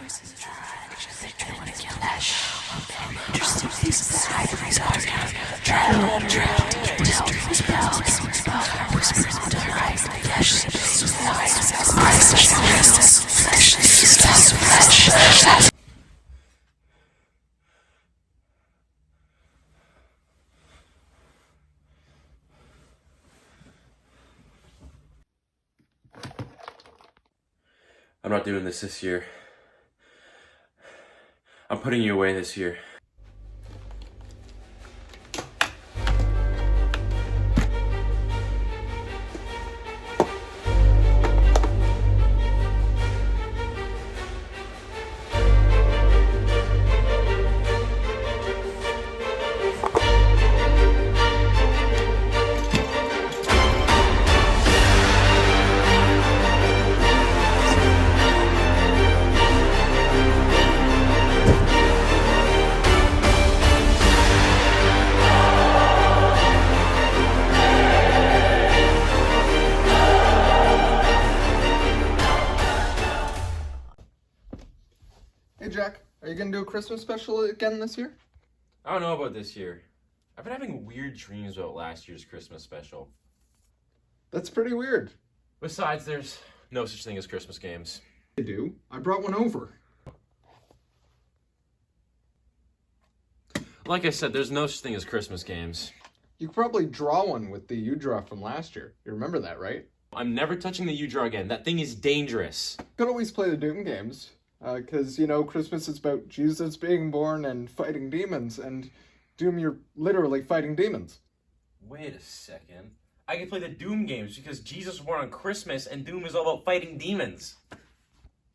I'm not doing this year. I'm putting you away this year. Hey Jack, are you gonna do a Christmas special again this year? I don't know about this year. I've been having weird dreams about last year's Christmas special. That's pretty weird. Besides, there's no such thing as Christmas games. I do. I brought one over. Like I said, there's no such thing as Christmas games. You could probably draw one with the U-Draw from last year. You remember that, right? I'm never touching the U-Draw again. That thing is dangerous. You could always play the Doom games. Because, you know, Christmas is about Jesus being born and fighting demons, and Doom, you're literally fighting demons. Wait a second. I can play the Doom games because Jesus was born on Christmas and Doom is all about fighting demons.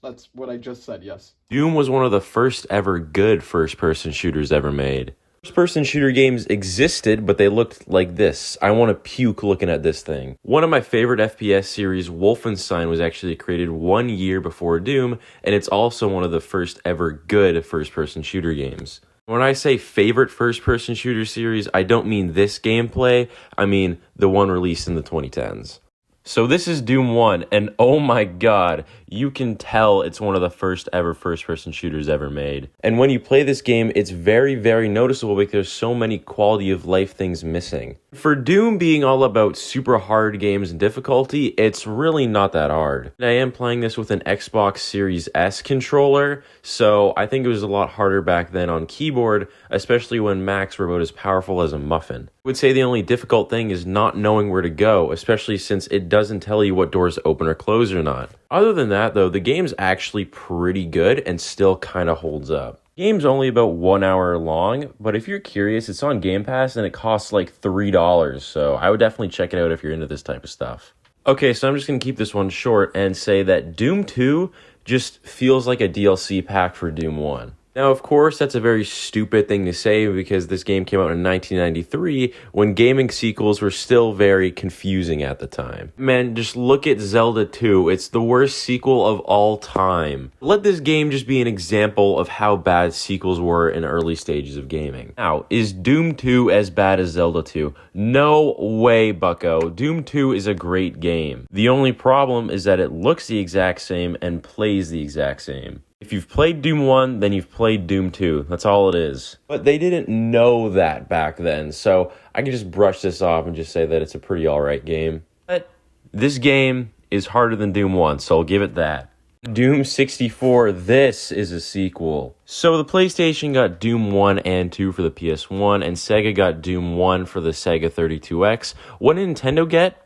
That's what I just said, yes. Doom was one of the first ever good first-person shooters ever made. First-person shooter games existed, but they looked like this. I want to puke looking at this thing. One of my favorite FPS series, Wolfenstein, was actually created 1 year before Doom, and it's also one of the first ever good first-person shooter games. When I say favorite first-person shooter series, I don't mean this gameplay, I mean the one released in the 2010s. So this is Doom 1, and oh my god, you can tell it's one of the first ever first-person shooters ever made. And when you play this game, it's very, very noticeable because there's so many quality of life things missing. For Doom being all about super hard games and difficulty, it's really not that hard. I am playing this with an Xbox Series S controller, so I think it was a lot harder back then on keyboard, especially when Macs were about as powerful as a muffin. I would say the only difficult thing is not knowing where to go, especially since it doesn't tell you what doors open or close or not. Other than that though, the game's actually pretty good and still kinda holds up. The game's only about 1 hour long, but if you're curious, it's on Game Pass and it costs like $3, so I would definitely check it out if you're into this type of stuff. Okay, so I'm just gonna keep this one short and say that Doom 2 just feels like a DLC pack for Doom 1. Now, of course, that's a very stupid thing to say because this game came out in 1993 when gaming sequels were still very confusing at the time. Man, just look at Zelda 2. It's the worst sequel of all time. Let this game just be an example of how bad sequels were in early stages of gaming. Now, is Doom 2 as bad as Zelda 2? No way, bucko. Doom 2 is a great game. The only problem is that it looks the exact same and plays the exact same. If you've played Doom 1, then you've played Doom 2. That's all it is. But they didn't know that back then, so I can just brush this off and just say that it's a pretty alright game. But this game is harder than Doom 1, so I'll give it that. Doom 64, this is a sequel. So the PlayStation got Doom 1 and 2 for the PS1, and Sega got Doom 1 for the Sega 32X. What did Nintendo get?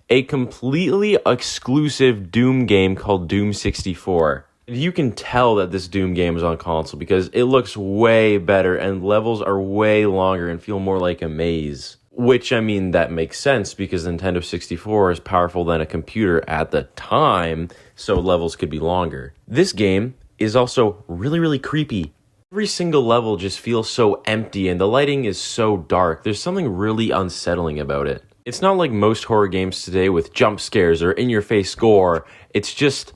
A completely exclusive Doom game called Doom 64. You can tell that this Doom game is on console because it looks way better and levels are way longer and feel more like a maze. Which, I mean, that makes sense because Nintendo 64 is powerful than a computer at the time, so levels could be longer. This game is also really, really creepy. Every single level just feels so empty and the lighting is so dark. There's something really unsettling about it. It's not like most horror games today with jump scares or in-your-face gore. It's just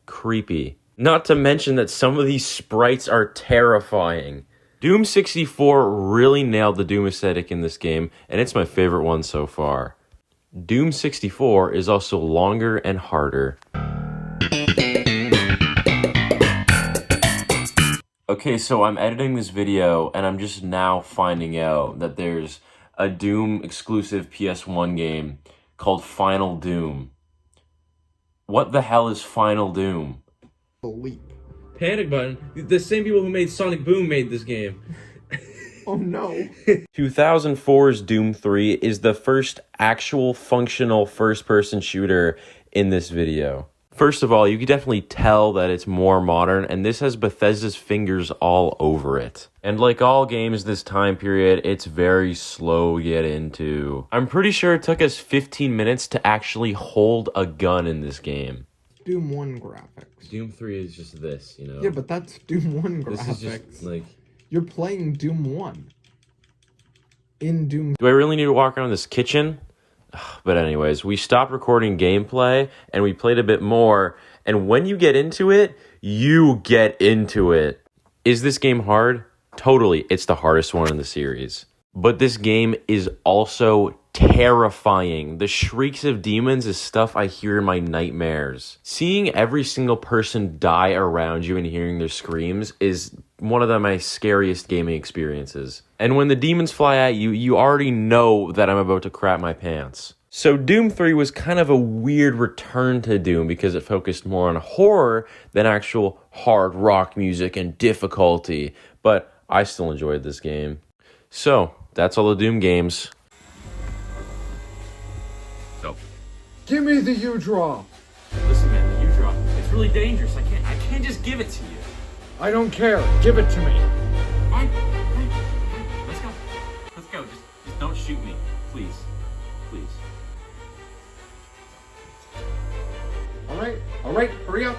creepy. Not to mention that some of these sprites are terrifying. Doom 64 really nailed the Doom aesthetic in this game, and it's my favorite one so far. Doom 64 is also longer and harder. Okay, so I'm editing this video, and I'm just now finding out that there's a Doom exclusive PS1 game called Final Doom. What the hell is Final Doom? Bleep. Panic button. The same people who made Sonic Boom made this game. Oh no. 2004's Doom 3 is the first actual functional first-person shooter in this video. First of all, you can definitely tell that it's more modern, and this has Bethesda's fingers all over it. And like all games this time period, it's very slow to get into. I'm pretty sure it took us 15 minutes to actually hold a gun in this game. Doom 1 graphics. Doom 3 is just this, you know? Yeah, but that's Doom 1 graphics. This is just, like... You're playing Doom 1. In Doom... Do I really need to walk around this kitchen? But anyways, we stopped recording gameplay, and we played a bit more, and when you get into it, you get into it. Is this game hard? Totally, it's the hardest one in the series. But this game is also terrifying. The shrieks of demons is stuff I hear in my nightmares. Seeing every single person die around you and hearing their screams is one of my scariest gaming experiences. And when the demons fly at you, you already know that I'm about to crap my pants. So Doom 3 was kind of a weird return to Doom because it focused more on horror than actual hard rock music and difficulty. But I still enjoyed this game. So, that's all the Doom games. So, Give me the U-Draw! listen man, the U-Draw, it's really dangerous. I can't just give it to you. I don't care. Give it to me. Fine. Let's go. Let's go. Just don't shoot me. Please. Please. Alright, hurry up.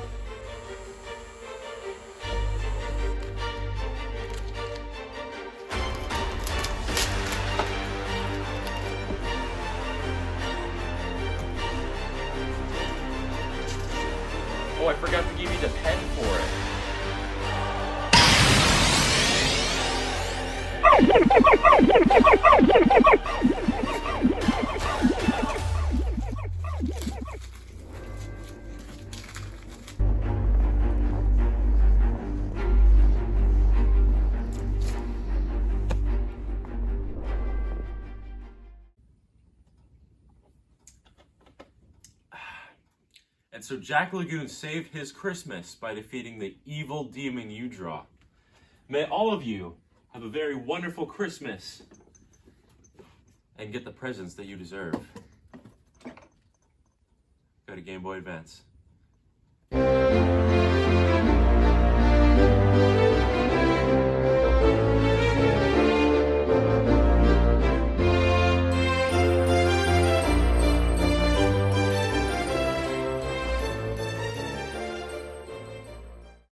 Oh, I forgot to give you the pen for it. And so Jack Lagoon saved his Christmas by defeating the evil demon U-Draw. May all of you have a very wonderful Christmas and get the presents that you deserve. Go to Game Boy Advance.